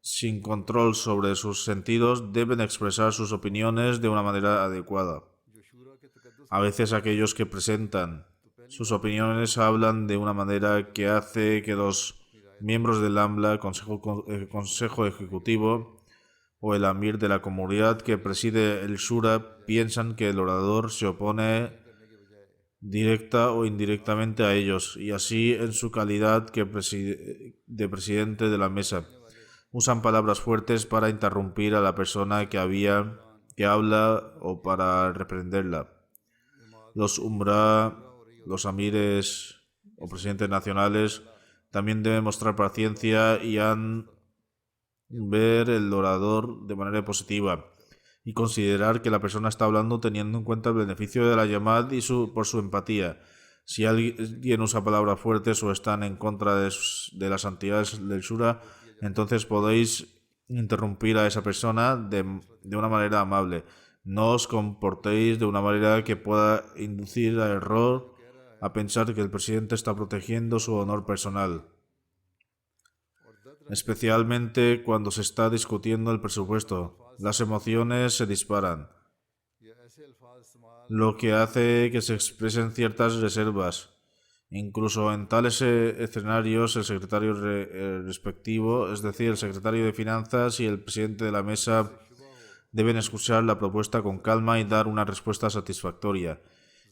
[SPEAKER 3] sin control sobre sus sentidos, deben expresar sus opiniones de una manera adecuada. A veces aquellos que presentan sus opiniones hablan de una manera que hace que los miembros del AMLA, Consejo Ejecutivo o el Amir de la comunidad que preside el Shura piensan que el orador se opone directa o indirectamente a ellos, y así en su calidad de presidente de la mesa. Usan palabras fuertes para interrumpir a la persona que habla o para reprenderla. Los umra, los amires o presidentes nacionales también deben mostrar paciencia y ver el orador de manera positiva y considerar que la persona está hablando teniendo en cuenta el beneficio de la llamada y por su empatía. Si alguien usa palabras fuertes o están en contra de las santidades del Shura, entonces podéis interrumpir a esa persona de una manera amable. No os comportéis de una manera que pueda inducir a error a pensar que el presidente está protegiendo su honor personal, especialmente cuando se está discutiendo el presupuesto. Las emociones se disparan, lo que hace que se expresen ciertas reservas. Incluso en tales escenarios, el secretario respectivo, es decir, el secretario de Finanzas y el presidente de la mesa, deben escuchar la propuesta con calma y dar una respuesta satisfactoria.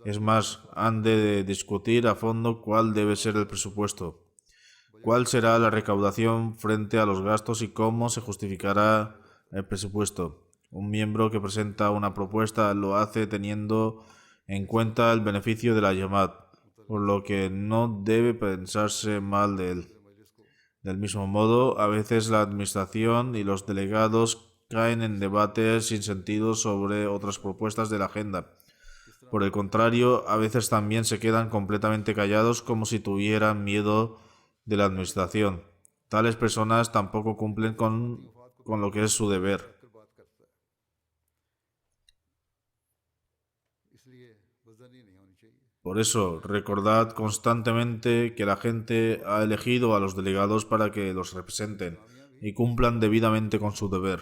[SPEAKER 3] Es más, han de discutir a fondo cuál debe ser el presupuesto, cuál será la recaudación frente a los gastos y cómo se justificará el presupuesto. Un miembro que presenta una propuesta lo hace teniendo en cuenta el beneficio de la llamada, por lo que no debe pensarse mal de él. Del mismo modo, a veces la administración y los delegados caen en debates sin sentido sobre otras propuestas de la agenda. Por el contrario, a veces también se quedan completamente callados como si tuvieran miedo de la administración. Tales personas tampoco cumplen con lo que es su deber. Por eso, recordad constantemente que la gente ha elegido a los delegados para que los representen y cumplan debidamente con su deber.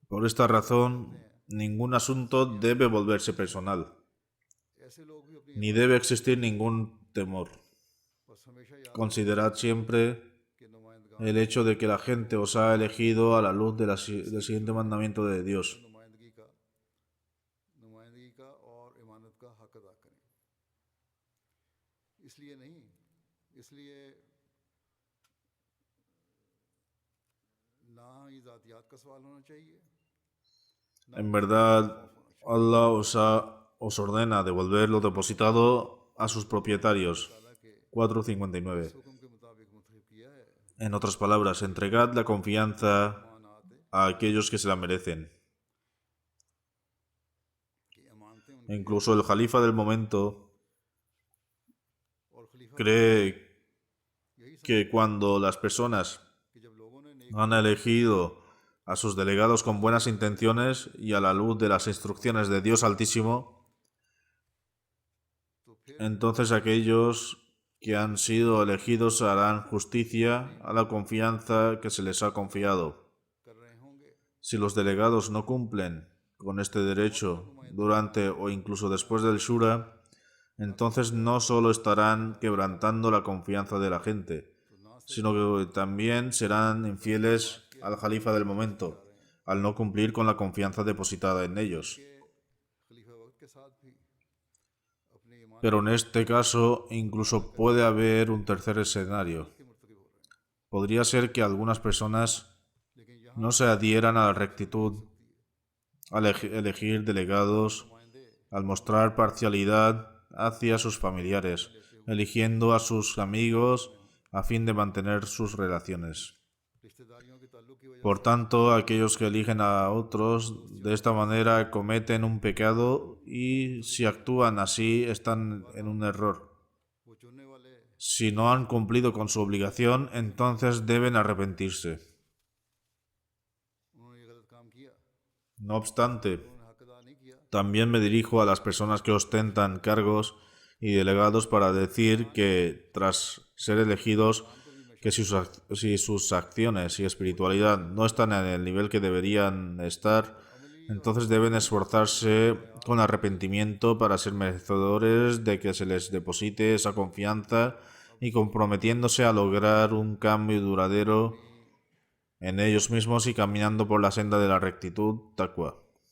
[SPEAKER 3] Por esta razón, ningún asunto debe volverse personal, ni debe existir ningún temor. Considerad siempre el hecho de que la gente os ha elegido a la luz del siguiente mandamiento de Dios. En verdad, Allah os ordena devolver lo depositado a sus propietarios. 4:59. En otras palabras, entregad la confianza a aquellos que se la merecen. Incluso el jalifa del momento cree que cuando las personas han elegido a sus delegados con buenas intenciones y a la luz de las instrucciones de Dios Altísimo, entonces aquellos que han sido elegidos harán justicia a la confianza que se les ha confiado. Si los delegados no cumplen con este derecho durante o incluso después del Shura, entonces no solo estarán quebrantando la confianza de la gente, sino que también serán infieles al jalifa del momento, al no cumplir con la confianza depositada en ellos. Pero en este caso incluso puede haber un tercer escenario. Podría ser que algunas personas no se adhieran a la rectitud al elegir delegados, al mostrar parcialidad hacia sus familiares, eligiendo a sus amigos a fin de mantener sus relaciones. Por tanto, aquellos que eligen a otros de esta manera cometen un pecado y si actúan así están en un error. Si no han cumplido con su obligación, entonces deben arrepentirse. No obstante, también me dirijo a las personas que ostentan cargos y delegados para decir que, tras ser elegidos, que si sus acciones y espiritualidad no están en el nivel que deberían estar, Entonces deben esforzarse con arrepentimiento para ser merecedores de que se les deposite esa confianza y comprometiéndose a lograr un cambio duradero en ellos mismos y caminando por la senda de la rectitud, taqwa.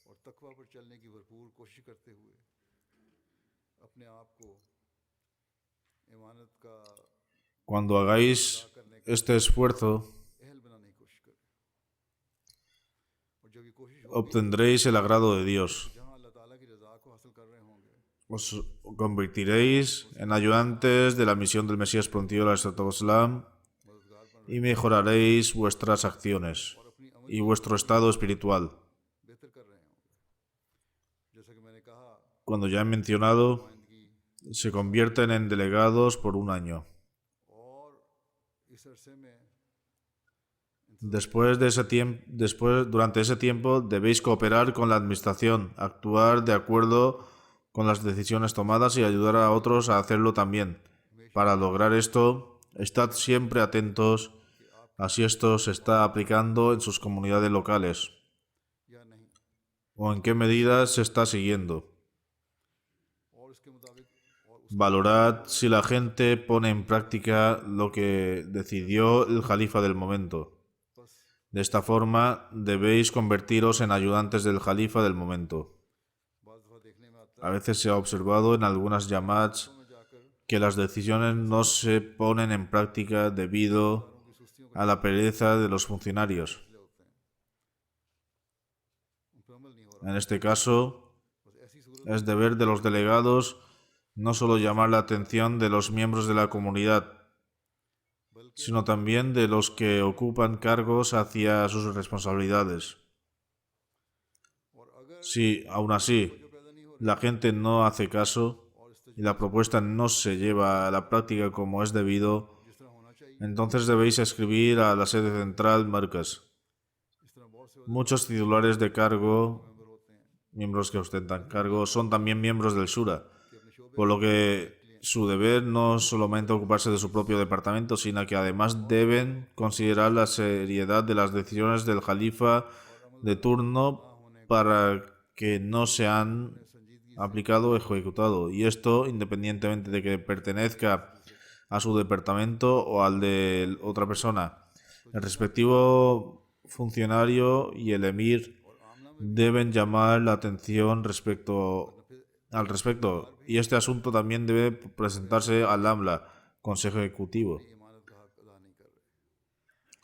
[SPEAKER 2] और तकवा पर चलने की भरपूर कोशिश करते हुए अपने आप को ईमानत का
[SPEAKER 3] Cuando hagáis este esfuerzo,
[SPEAKER 2] अहल बनाने की कोशिश करें और जब ये कोशिश होगी
[SPEAKER 3] obtendréis el agrado de Dios.
[SPEAKER 2] जहाँ अल्लाह ताला की रज़ा को हासिल कर रहे होंगे
[SPEAKER 3] Os convertiréis en ayudantes de la misión del Mesías prometido al-Islam y mejoraréis vuestras acciones y vuestro estado espiritual.
[SPEAKER 2] बेहतर कर रहे होंगे जैसा कि मैंने कहा
[SPEAKER 3] Cuando ya he mencionado, se convierten en delegados por un año.
[SPEAKER 2] और इस अरसे में
[SPEAKER 3] Durante ese tiempo debéis cooperar con la administración, actuar de acuerdo con las decisiones tomadas y ayudar a otros a hacerlo también. Para lograr esto, estad siempre atentos a si esto se está aplicando en sus comunidades locales
[SPEAKER 2] या नहीं
[SPEAKER 3] o en qué medidas se está siguiendo.
[SPEAKER 2] और इसके मुताबिक और
[SPEAKER 3] Valorad si la gente pone en práctica lo que decidió el califa del momento. De esta forma, debéis convertiros en ayudantes del califa del momento.
[SPEAKER 2] बाज़ दफ़ा देखने में आता
[SPEAKER 3] A veces se ha observado en algunas yamats
[SPEAKER 2] है जाकर
[SPEAKER 3] que las decisiones no se ponen en práctica debido a la pereza de los funcionarios.
[SPEAKER 2] होते हैं उन पर अमल नहीं हो रहा
[SPEAKER 3] En este caso,
[SPEAKER 2] बस ऐसी सूरत
[SPEAKER 3] es deber de los delegados no solo llamar la atención de los miembros de la comunidad, sino también de los que ocupan cargos hacia sus responsabilidades.
[SPEAKER 2] और अगर
[SPEAKER 3] Si, aún así,
[SPEAKER 2] जो पैदा नहीं हो
[SPEAKER 3] la gente no hace caso
[SPEAKER 2] और इस
[SPEAKER 3] y la propuesta no se lleva a la práctica como es debido,
[SPEAKER 2] जिस तरह होना चाहिए
[SPEAKER 3] entonces debéis escribir a la sede central Marcas.
[SPEAKER 2] इस तरह बहुत से
[SPEAKER 3] Muchos titulares de cargo,
[SPEAKER 2] member होते हैं
[SPEAKER 3] miembros que ostentan cargo, son también miembros del Shura,
[SPEAKER 2] कि अपने शोबे
[SPEAKER 3] por lo que su deber no es solamente ocuparse de su propio departamento, sino que además deben considerar la seriedad de las decisiones del califa de turno para que no sean aplicado o ejecutado, y esto independientemente de que pertenezca a su departamento o al de otra persona. El respectivo funcionario y el emir deben llamar la atención al respecto, y este asunto también debe presentarse al AMLA, Consejo Ejecutivo.
[SPEAKER 2] ईमानत का हक अदा नहीं कर रहे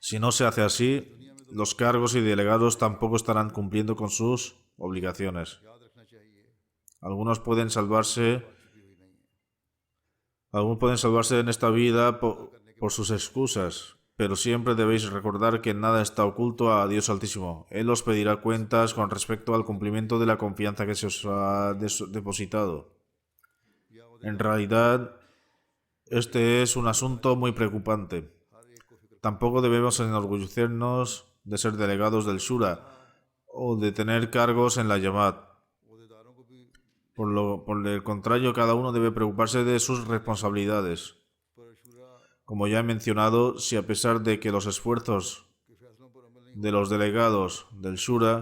[SPEAKER 3] Si no se hace así, los cargos y delegados tampoco estarán cumpliendo con sus obligaciones.
[SPEAKER 2] याद रखना चाहिए
[SPEAKER 3] Algunos pueden salvarse
[SPEAKER 2] छुपी हुई नहीं है
[SPEAKER 3] Algunos pueden salvarse en esta vida por sus excusas, pero siempre debéis recordar que nada está oculto a Dios Altísimo. Él os pedirá cuentas con respecto al cumplimiento de la confianza que se os ha depositado. En realidad, este es un asunto muy preocupante. Tampoco debemos enorgullecernos de ser delegados del Shura o de tener cargos en la Yamat.
[SPEAKER 2] अहदेदारों को भी
[SPEAKER 3] Por el contrario, cada uno debe preocuparse de sus responsabilidades.
[SPEAKER 2] पर शुरा
[SPEAKER 3] Como ya he mencionado, si a pesar de que los esfuerzos
[SPEAKER 2] के फैसलों पर अमल नहीं
[SPEAKER 3] de los delegados del Shura,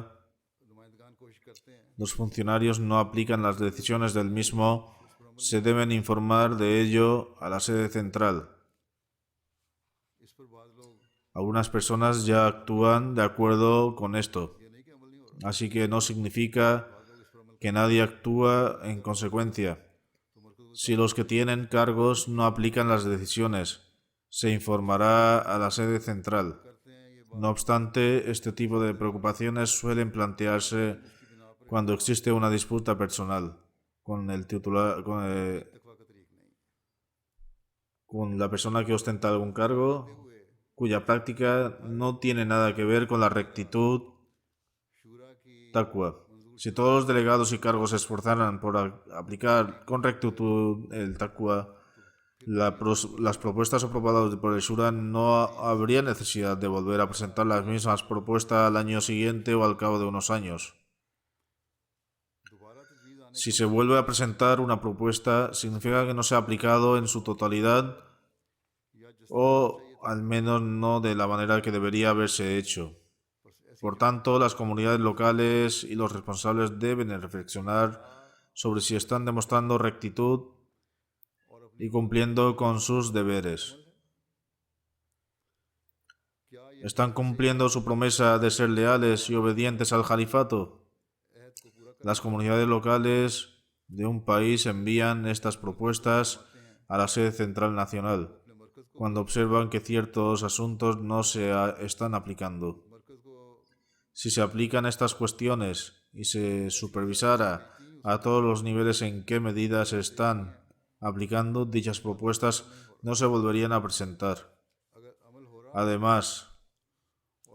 [SPEAKER 2] नुमाइंदगान कोशिश करते हैं
[SPEAKER 3] los funcionarios no aplican las decisiones del mismo, se deben informar de ello a la sede central.
[SPEAKER 2] इस पर बाद लोग
[SPEAKER 3] Algunas personas ya actúan de acuerdo con esto,
[SPEAKER 2] ये नहीं कि अमल नहीं हो रहा
[SPEAKER 3] así que no significa
[SPEAKER 2] बाद लोग इस पर अमल
[SPEAKER 3] que nadie actúa en consecuencia.
[SPEAKER 2] तो मरकज़
[SPEAKER 3] Si los que tienen cargos no aplican las decisiones, se informará a la sede central.
[SPEAKER 2] करते हैं ये
[SPEAKER 3] No obstante, este tipo de preocupaciones suelen plantearse cuando existe una disputa personal con el titular,
[SPEAKER 2] तकवा का तरीक नहीं
[SPEAKER 3] con la persona que ostenta algún cargo, cuya práctica no tiene nada que ver con la rectitud
[SPEAKER 2] शुरा की
[SPEAKER 3] taqwa. Si todos los delegados y cargos se esforzaran por aplicar con rectitud el taqwa, las propuestas aprobadas por el Shura no habría necesidad de volver a presentar las mismas propuestas al año siguiente o al cabo de unos años.
[SPEAKER 2] दोबारा तजवीज़ आने
[SPEAKER 3] Si se vuelve a presentar una propuesta, significa que no se ha aplicado en su totalidad
[SPEAKER 2] या जिस
[SPEAKER 3] o al menos no de la manera que debería haberse hecho.
[SPEAKER 2] पर
[SPEAKER 3] Por tanto, las comunidades locales y los responsables deben reflexionar sobre si están demostrando rectitud y cumpliendo con sus deberes. ¿Están cumpliendo su promesa de ser leales y obedientes al califato? Las comunidades locales de un país envían estas propuestas a la sede central nacional cuando observan que ciertos asuntos no se están aplicando. Si se aplican estas cuestiones y se supervisara a todos los niveles en qué medidas se están aplicando, dichas propuestas no se volverían a presentar. Además,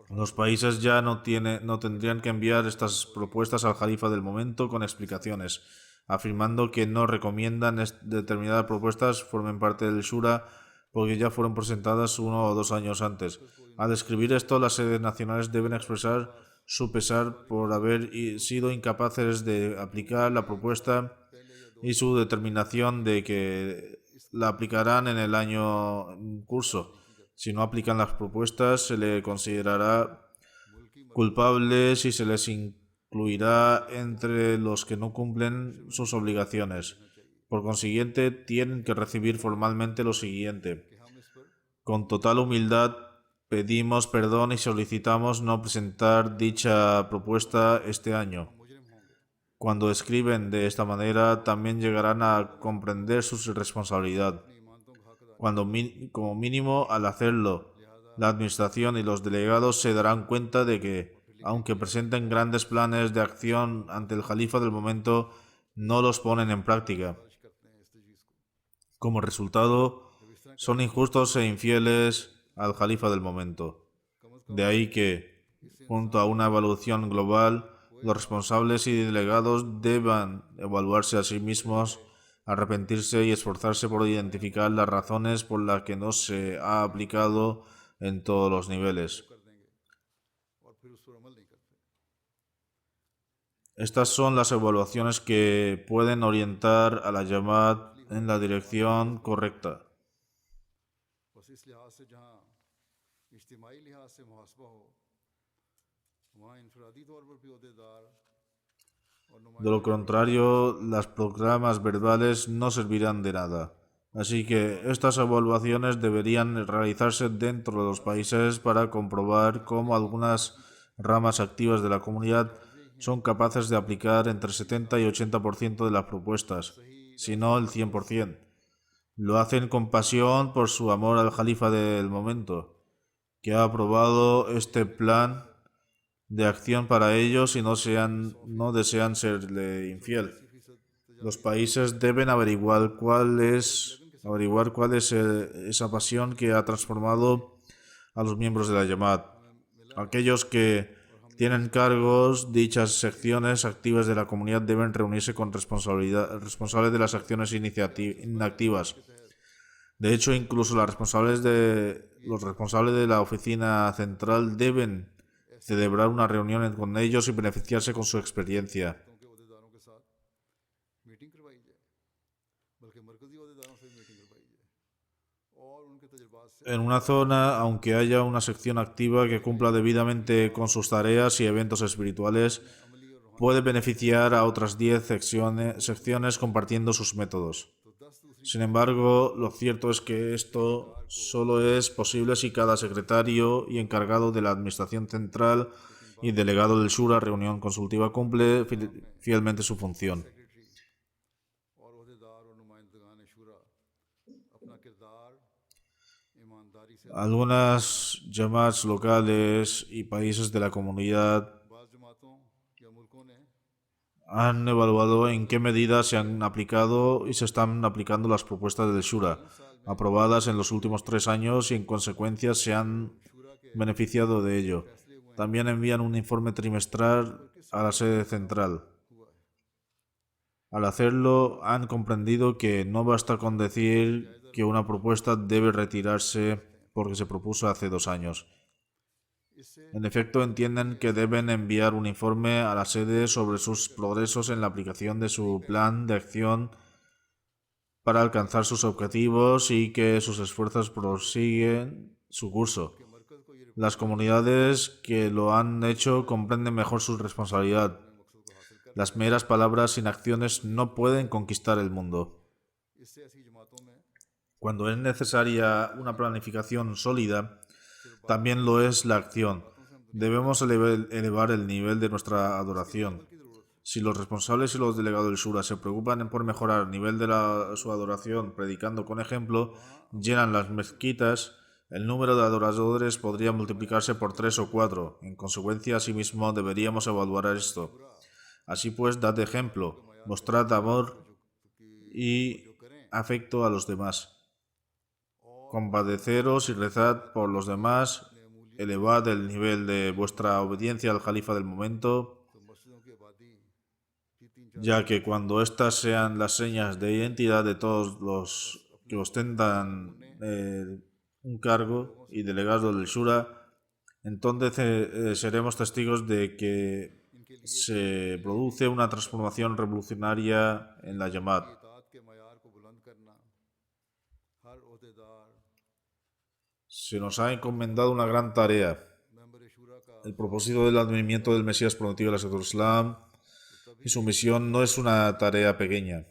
[SPEAKER 3] los países ya no tendrían que enviar estas propuestas al califa del momento con explicaciones, afirmando que no recomiendan determinadas propuestas formen parte del Shura porque ya fueron presentadas 1 o 2 años antes. Al escribir esto, las sedes nacionales deben expresar su pesar por haber sido incapaces de aplicar la propuesta y su determinación de que la aplicarán en el año en curso. Si no aplican las propuestas, se les considerará culpables y se les incluirá entre los que no cumplen sus obligaciones. Por consiguiente, tienen que recibir formalmente lo siguiente. Con total humildad, pedimos perdón y solicitamos no presentar dicha propuesta este año. Cuando escriben de esta manera, también llegarán a comprender su responsabilidad. Como mínimo, al hacerlo, la administración y los delegados se darán cuenta de que, aunque presenten grandes planes de acción ante el califa del momento, no los ponen en práctica. Como resultado, son injustos e infieles al califa del momento. De ahí que, junto a una evaluación global, los responsables y delegados deban evaluarse a sí mismos, arrepentirse y esforzarse por identificar las razones por las que no se ha aplicado en todos los niveles. Estas son las evaluaciones que pueden orientar a la Jamaat en la dirección correcta. De lo contrario, los programas verbales no servirán de nada. Así que estas evaluaciones deberían realizarse dentro de los países para comprobar cómo algunas ramas activas de la comunidad son capaces de aplicar entre 70 y 80% de las propuestas, si no el 100%. Lo hacen con pasión por su amor al califa del momento, que ha aprobado este plan de acción para ellos y no desean serle infiel. Los países deben averiguar cuál es esa pasión que ha transformado a los miembros de la Jamaat. Aquellos que tienen cargos, dichas secciones activas de la comunidad deben reunirse con responsables de las acciones inactivas. De hecho, incluso los responsables de la oficina central deben celebrar una reunión con ellos y beneficiarse con su experiencia. En una zona, aunque haya una sección activa que cumpla debidamente con sus tareas y eventos espirituales, puede beneficiar a otras 10 secciones compartiendo sus métodos. Sin embargo, lo cierto es que esto solo es posible si cada secretario y encargado de la administración central y delegado del Shura, reunión consultiva, cumple fielmente su función. Algunas Jamaats locales y países de la comunidad han evaluado en qué medida se han aplicado y se están aplicando las propuestas del Shura, aprobadas en los últimos 3 años y en consecuencia se han beneficiado de ello. También envían un informe trimestral a la sede central. Al hacerlo, han comprendido que no basta con decir que una propuesta debe retirarse porque se propuso hace 2 años. En efecto, entienden que deben enviar un informe a la sede sobre sus progresos en la aplicación de su plan de acción para alcanzar sus objetivos y que sus esfuerzos prosiguen su curso. Las comunidades que lo han hecho comprenden mejor su responsabilidad. Las meras palabras sin acciones no pueden conquistar el mundo. Cuando es necesaria una planificación sólida, también lo es la acción. Debemos elevar el nivel de nuestra adoración. Si los responsables y los delegados del Shura se preocupan por mejorar el nivel de su adoración predicando con ejemplo, llenan las mezquitas, el número de adoradores podría multiplicarse por 3 o 4. En consecuencia, asimismo, deberíamos evaluar esto. Así pues, dad ejemplo, mostrad amor y afecto a los demás. Compadeceros y rezad por los demás, elevad el nivel de vuestra obediencia al califa del momento, ya que cuando estas sean las señas de identidad de todos los que ostentan un cargo y delegados del Shura, entonces seremos testigos de que se produce una transformación revolucionaria en la Jamaat. Se nos ha encomendado una gran tarea. El propósito del advenimiento del Mesías prometido del Islam y su misión no es una tarea pequeña.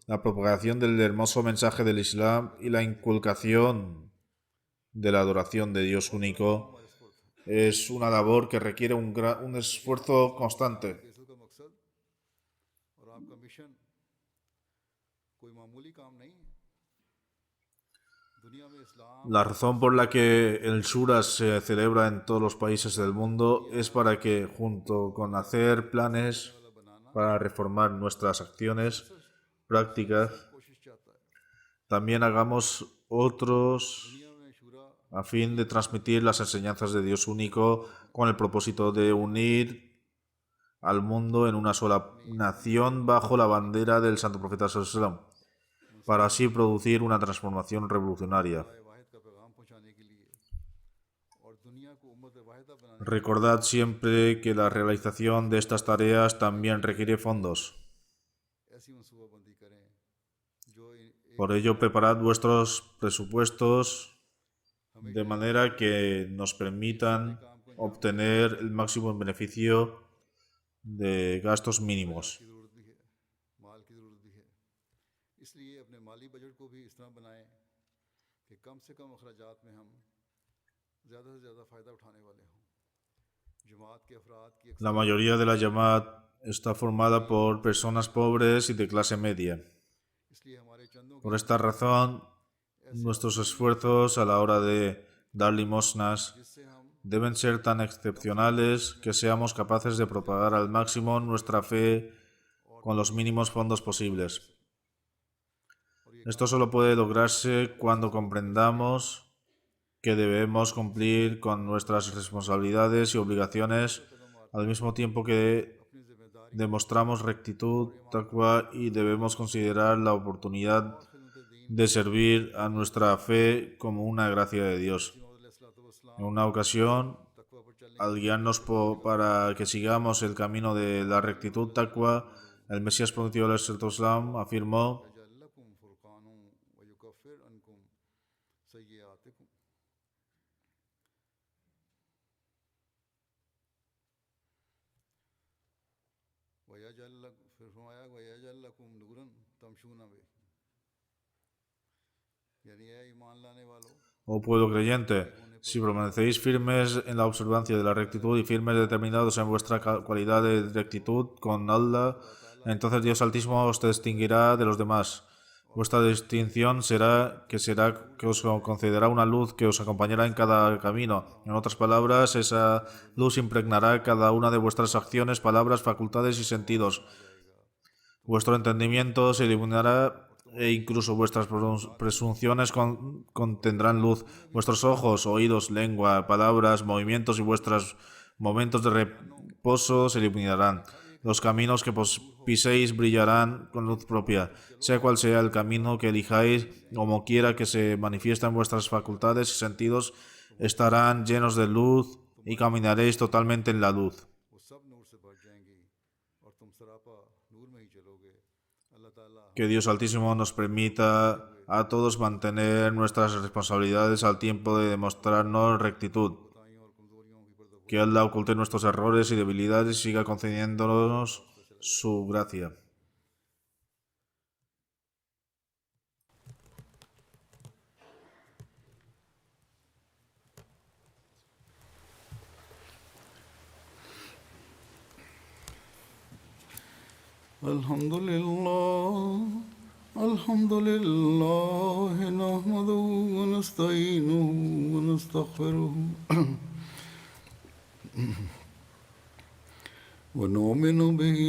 [SPEAKER 3] La propagación del hermoso mensaje del Islam y la inculcación de la adoración de Dios único es una labor que requiere un esfuerzo constante. La razón por la que el Shura se celebra en todos los países del mundo es para que, junto con hacer planes para reformar nuestras acciones, prácticas, también hagamos otros a fin de transmitir las enseñanzas de Dios único con el propósito de unir al mundo en una sola nación bajo la bandera del Santo Profeta sallallahu alaihi wasallam, para así producir una transformación revolucionaria. Recordad siempre que la realización de estas tareas también requiere fondos. Por ello, preparad vuestros presupuestos de manera que nos permitan obtener el máximo beneficio de gastos mínimos. La mayoría de la Jamaat está formada por personas pobres y de clase media. Por esta razón, nuestros esfuerzos a la hora de dar limosnas deben ser tan excepcionales que seamos capaces de propagar al máximo nuestra fe con los mínimos fondos posibles. Esto solo puede lograrse cuando comprendamos que debemos cumplir con nuestras responsabilidades y obligaciones al mismo tiempo que demostramos rectitud, taqwa y debemos considerar la oportunidad de servir a nuestra fe como una gracia de Dios. En una ocasión, al guiarnos para que sigamos el camino de la rectitud, taqwa, el Mesías prometido del Islam afirmó: Oh pueblo creyente, si permanecéis firmes en la observancia de la rectitud y firmes determinados en vuestra cualidad de rectitud con Allah, entonces Dios Altísimo os distinguirá de los demás. Vuestra distinción será que os concederá una luz que os acompañará en cada camino. En otras palabras, esa luz impregnará cada una de vuestras acciones, palabras, facultades y sentidos. Vuestro entendimiento se iluminará e incluso vuestras presunciones contendrán luz. Vuestros ojos, oídos, lengua, palabras, movimientos y vuestros momentos de reposo se iluminarán. Los caminos que piséis brillarán con luz propia. Sea cual sea el camino que elijáis, como quiera que se manifiesten vuestras facultades y sentidos, estarán llenos de luz y caminaréis totalmente en la luz. Que Dios Altísimo nos permita a todos mantener nuestras responsabilidades al tiempo de demostrarnos rectitud. Que Allah oculte nuestros errores y debilidades y siga concediéndonos su gracia.
[SPEAKER 2] الحمد لله نحمده ونستعينه ونستغفره ونؤمن به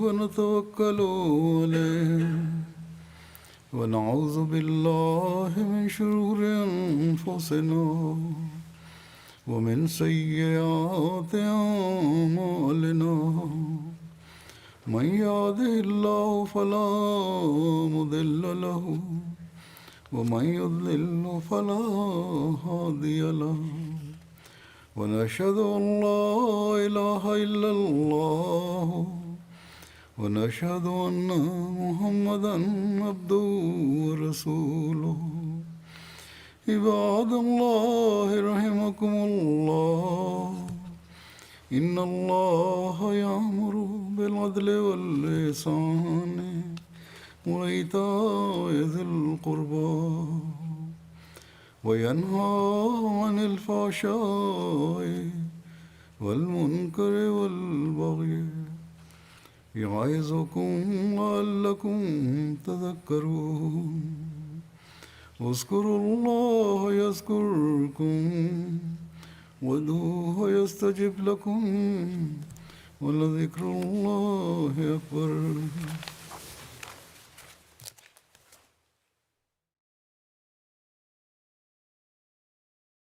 [SPEAKER 2] ونتوكل عليه ونعوذ بالله من شرور أنفسنا ومن سيئات أعمالنا من يهده الله فلا مضل له ومن يضلل فلا هادي له ونشهد أن لا إله إلا الله ونشهد أن محمدا عبده ورسوله عباد الله رحمكم الله إن الله يأمر بالعدل والإحسان وإيتاء ذي القربى وينهى عن الفحشاء والمنكر والبغي يعظكم لعلكم تذكرون اذكروا الله يذكركم وادعوه يستجب لكم ولذكر الله أكبر